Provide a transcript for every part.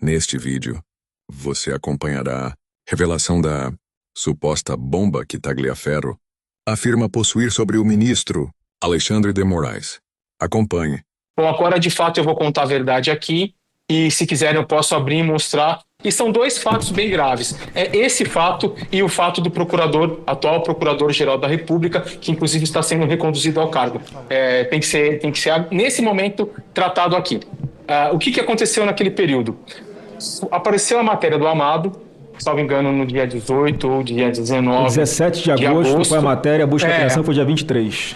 Neste vídeo, você acompanhará a revelação da suposta bomba que Tagliaferro afirma possuir sobre o ministro Alexandre de Moraes. Acompanhe. Bom, agora de fato eu vou contar a verdade aqui e se quiserem eu posso abrir e mostrar. E são dois fatos bem graves. É esse fato e o fato do atual procurador-geral da República, que inclusive está sendo reconduzido ao cargo. Tem que ser nesse momento tratado aqui. O que aconteceu naquele período? Apareceu a matéria do Amado, se não me engano, no dia 18 ou dia 19. 17 de agosto foi a matéria, a busca e apreensão foi dia 23.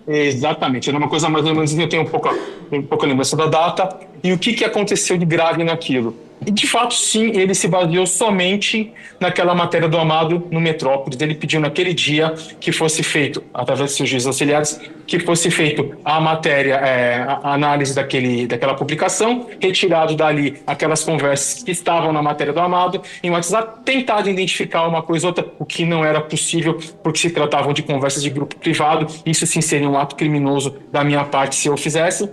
Exatamente, era uma coisa mais ou menos, eu tenho um pouco lembrança da data. E o que aconteceu de grave naquilo? E de fato, sim, ele se baseou somente naquela matéria do Amado no Metrópolis. Ele pediu naquele dia que fosse feito, através de seus juízes auxiliares, que fosse feito a matéria, a análise daquela publicação, retirado dali aquelas conversas que estavam na matéria do Amado, em WhatsApp, tentado identificar uma coisa ou outra, o que não era possível, porque se tratavam de conversas de grupo privado. Isso sim seria um ato criminoso da minha parte se eu fizesse.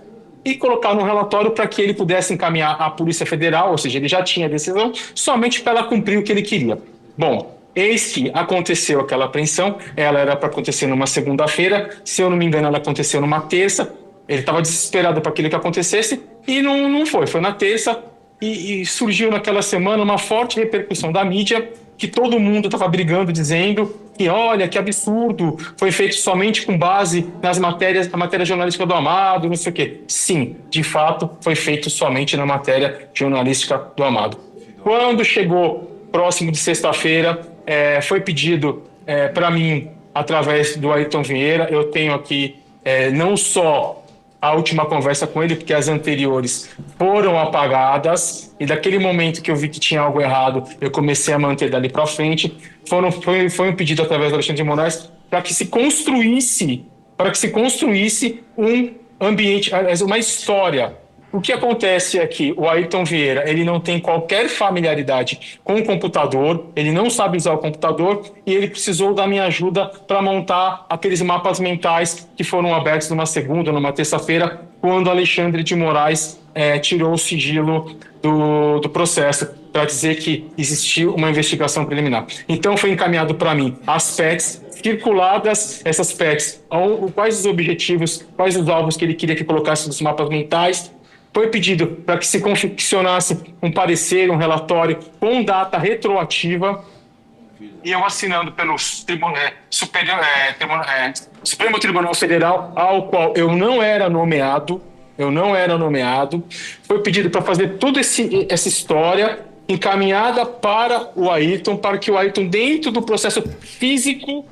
E colocar no relatório para que ele pudesse encaminhar à Polícia Federal, ou seja, ele já tinha a decisão, somente para ela cumprir o que ele queria. Bom, eis que aconteceu aquela apreensão, ela era para acontecer numa segunda-feira, se eu não me engano ela aconteceu numa terça, ele estava desesperado para aquilo que acontecesse e não foi na terça e surgiu naquela semana uma forte repercussão da mídia, que todo mundo estava brigando, dizendo que, olha, que absurdo, foi feito somente com base na matéria jornalística do Amado, não sei o quê. Sim, de fato, foi feito somente na matéria jornalística do Amado. Quando chegou próximo de sexta-feira, foi pedido para mim, através do Ayrton Vieira, eu tenho aqui não só a última conversa com ele, porque as anteriores foram apagadas, e daquele momento que eu vi que tinha algo errado, eu comecei a manter dali para frente. Foi um pedido através do Alexandre de Moraes para que se construísse um ambiente, uma história. O que acontece é que o Ayrton Vieira, ele não tem qualquer familiaridade com o computador, ele não sabe usar o computador e ele precisou da minha ajuda para montar aqueles mapas mentais que foram abertos numa segunda, numa terça-feira, quando Alexandre de Moraes tirou o sigilo do processo para dizer que existiu uma investigação preliminar. Então foi encaminhado para mim as PECs, circuladas essas PECs, quais os objetivos, quais os alvos que ele queria que colocasse nos mapas mentais. Foi pedido para que se confeccionasse um parecer, um relatório com data retroativa, e eu assinando pelo Supremo Tribunal Federal, ao qual eu não era nomeado. Foi pedido para fazer toda essa história encaminhada para o Ayrton, para que o Ayrton, dentro do processo físico,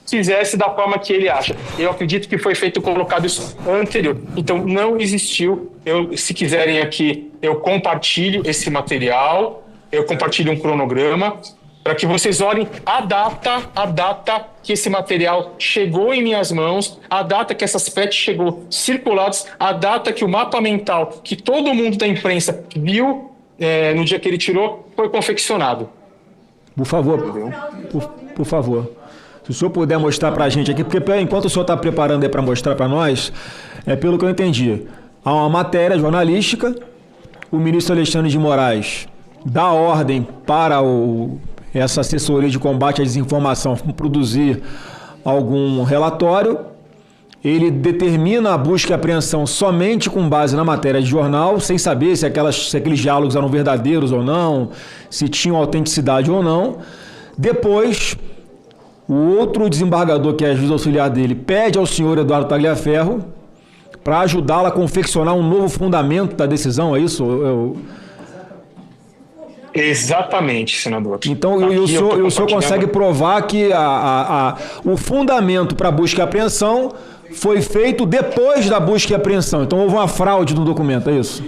fizesse da forma que ele acha. Eu acredito que foi colocado isso anterior. Então, não existiu. Se quiserem aqui, eu compartilho esse material, eu compartilho um cronograma, para que vocês olhem a data que esse material chegou em minhas mãos, a data que essas PETs chegou circuladas, a data que o mapa mental, que todo mundo da imprensa viu no dia que ele tirou, foi confeccionado. Por favor, por favor. Se o senhor puder mostrar para a gente aqui, porque enquanto o senhor está preparando aí para mostrar para nós, pelo que eu entendi, há uma matéria jornalística, o ministro Alexandre de Moraes dá ordem para essa assessoria de combate à desinformação produzir algum relatório, ele determina a busca e apreensão somente com base na matéria de jornal, sem saber se aqueles diálogos eram verdadeiros ou não, se tinham autenticidade ou não. Depois, o outro desembargador, que é juiz auxiliar dele, pede ao senhor Eduardo Tagliaferro para ajudá-lo a confeccionar um novo fundamento da decisão, é isso? Exatamente, senador. Então, o senhor consegue provar que o fundamento para a busca e apreensão foi feito depois da busca e apreensão. Então, houve uma fraude no documento, é isso?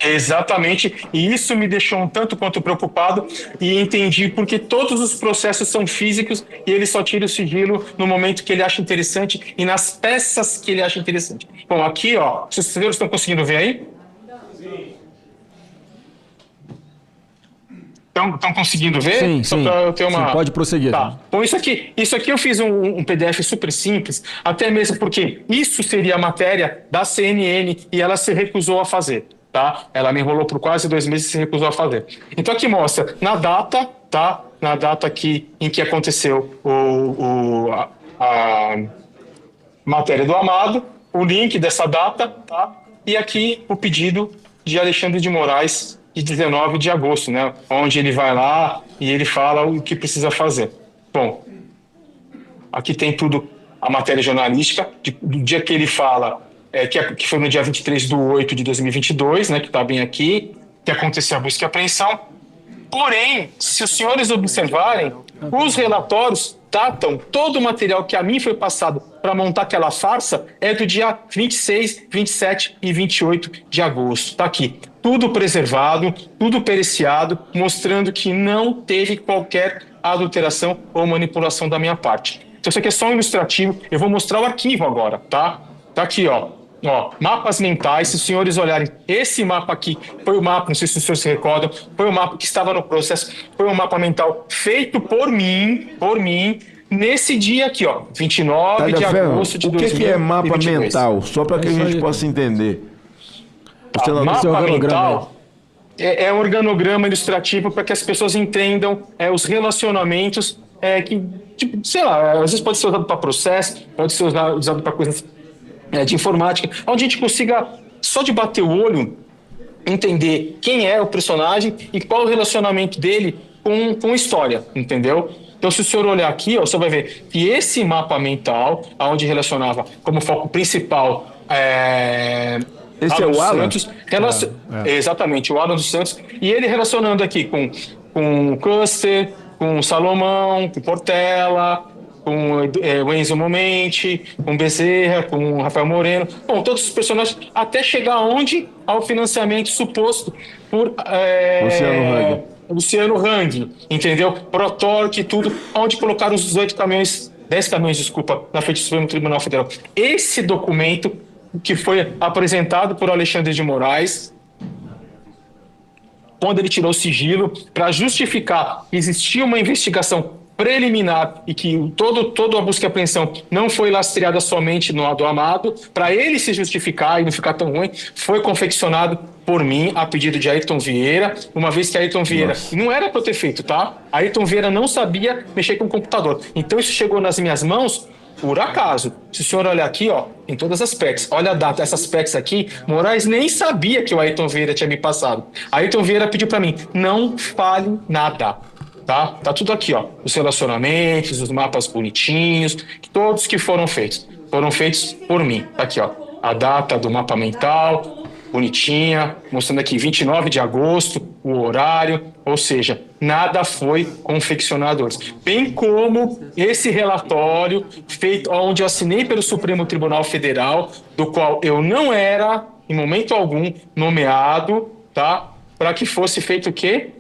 Exatamente, e isso me deixou um tanto quanto preocupado e entendi porque todos os processos são físicos e ele só tira o sigilo no momento que ele acha interessante e nas peças que ele acha interessante. Bom, aqui, ó, os senhores estão conseguindo ver aí? Estão conseguindo ver? Sim, só para eu ter uma... Sim, pode prosseguir. Tá. Bom, isso aqui eu fiz um PDF super simples, até mesmo porque isso seria a matéria da CNN e ela se recusou a fazer. tá? Ela me enrolou por quase 2 meses e se recusou a fazer. Então aqui mostra na data, tá? Na data aqui em que aconteceu a matéria do Amado, o link dessa data, tá? E aqui o pedido de Alexandre de Moraes de 19 de agosto, né? Onde ele vai lá e ele fala o que precisa fazer. Bom, aqui tem tudo, a matéria jornalística, do dia que ele fala, que foi no dia 23/8/2022, né? Que está bem aqui, que aconteceu a busca e apreensão. Porém, se os senhores observarem, os relatórios datam todo o material que a mim foi passado para montar aquela farsa é do dia 26, 27 e 28 de agosto. Está aqui. Tudo preservado, tudo periciado, mostrando que não teve qualquer adulteração ou manipulação da minha parte. Então, isso aqui é só um ilustrativo. Eu vou mostrar o arquivo agora, tá? Tá aqui, ó. Mapas mentais, se os senhores olharem, esse mapa aqui foi o mapa, não sei se os senhores se recordam, foi o mapa que estava no processo, foi um mapa mental feito por mim, nesse dia aqui, ó, 29 de agosto de 2022. O que é mapa mental? Só para que a gente possa entender. Mapa mental é um organograma ilustrativo para que as pessoas entendam os relacionamentos que, tipo, sei lá, às vezes pode ser usado para processo, pode ser usado para coisas de informática, onde a gente consiga, só de bater o olho, entender quem é o personagem e qual o relacionamento dele com a história, entendeu? Então, se o senhor olhar aqui, você vai ver que esse mapa mental, onde relacionava como foco principal esse é o Alan? Santos, exatamente, o Alan dos Santos, e ele relacionando aqui com o Custer, com o Salomão, com o Portela, com o Enzo Momenti, com o Bezerra, com o Rafael Moreno, bom, todos os personagens, até chegar onde? Ao financiamento suposto por Luciano Hang, entendeu? Protorque e tudo, onde colocaram os 10 caminhões, na frente do Supremo Tribunal Federal. Esse documento que foi apresentado por Alexandre de Moraes, quando ele tirou o sigilo, para justificar que existia uma investigação preliminar e que toda a busca e apreensão não foi lastreada somente no do Amado, para ele se justificar e não ficar tão ruim, foi confeccionado por mim a pedido de Ayrton Vieira, uma vez que Ayrton Vieira não era para eu ter feito, tá? Ayrton Vieira não sabia mexer com o computador. Então isso chegou nas minhas mãos por acaso. Se o senhor olhar aqui, ó, em todas as PECs, olha a data, essas PECs aqui, Moraes nem sabia que o Ayrton Vieira tinha me passado. Ayrton Vieira pediu para mim, não fale nada. Tá tudo aqui, ó, os relacionamentos, os mapas bonitinhos, todos que foram feitos por mim. Tá aqui, ó, a data do mapa mental, bonitinha, mostrando aqui 29 de agosto, o horário, ou seja, nada foi confeccionado antes. Bem como esse relatório feito, onde eu assinei pelo Supremo Tribunal Federal, do qual eu não era, em momento algum, nomeado, tá? Para que fosse feito o quê?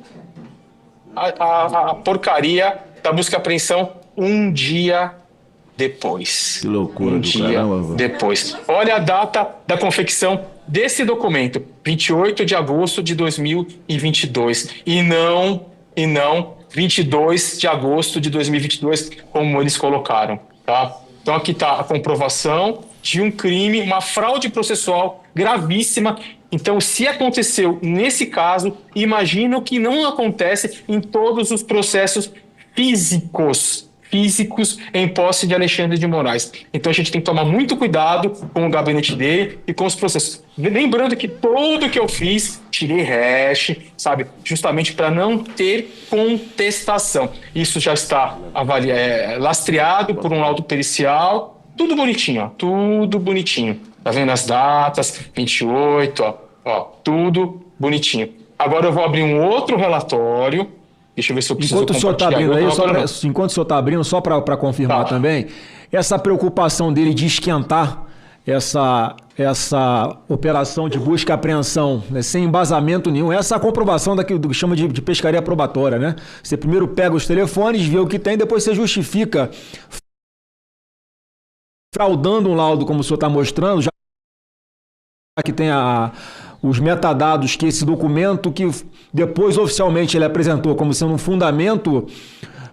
A porcaria da busca e apreensão um dia depois. Que loucura do caramba. Depois. Olha a data da confecção desse documento, 28 de agosto de 2022. E não 22 de agosto de 2022, como eles colocaram, tá? Então aqui está a comprovação de um crime, uma fraude processual gravíssima. Então, se aconteceu nesse caso, imagino que não acontece em todos os processos físicos em posse de Alexandre de Moraes. Então, a gente tem que tomar muito cuidado com o gabinete dele e com os processos. Lembrando que tudo que eu fiz, tirei hash, sabe? Justamente para não ter contestação. Isso já está lastreado por um laudo pericial. Tudo bonitinho, ó. Tudo bonitinho. Tá vendo as datas? 28, ó, tudo bonitinho. Agora eu vou abrir um outro relatório. Deixa eu ver se eu preciso enquanto o senhor está abrindo aí, enquanto o senhor está abrindo, só para confirmar também, essa preocupação dele de esquentar essa operação de busca e apreensão, né, sem embasamento nenhum, essa comprovação do que chama de pescaria probatória, né? Você primeiro pega os telefones, vê o que tem, depois você justifica fraudando um laudo, como o senhor está mostrando, já que tem os metadados que esse documento, que depois oficialmente ele apresentou como sendo um fundamento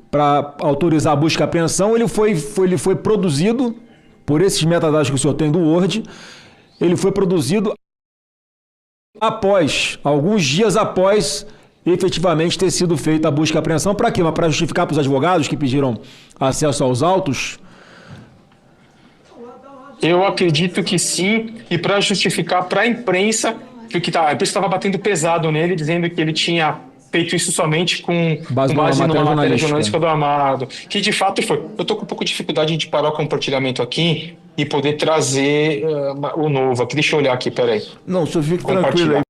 para autorizar a busca e apreensão, ele foi produzido por esses metadados que o senhor tem do Word, ele foi produzido alguns dias após efetivamente ter sido feita a busca e apreensão. Para quê? Mas para justificar para os advogados que pediram acesso aos autos? Eu acredito que sim, e para justificar para a imprensa, porque a imprensa estava batendo pesado nele, dizendo que ele tinha feito isso somente com base numa matéria jornalística do Amado, que de fato foi. Eu estou com um pouco de dificuldade de parar o compartilhamento aqui e poder trazer o novo aqui. Deixa eu olhar aqui, peraí. Não, só fique tranquilo aí.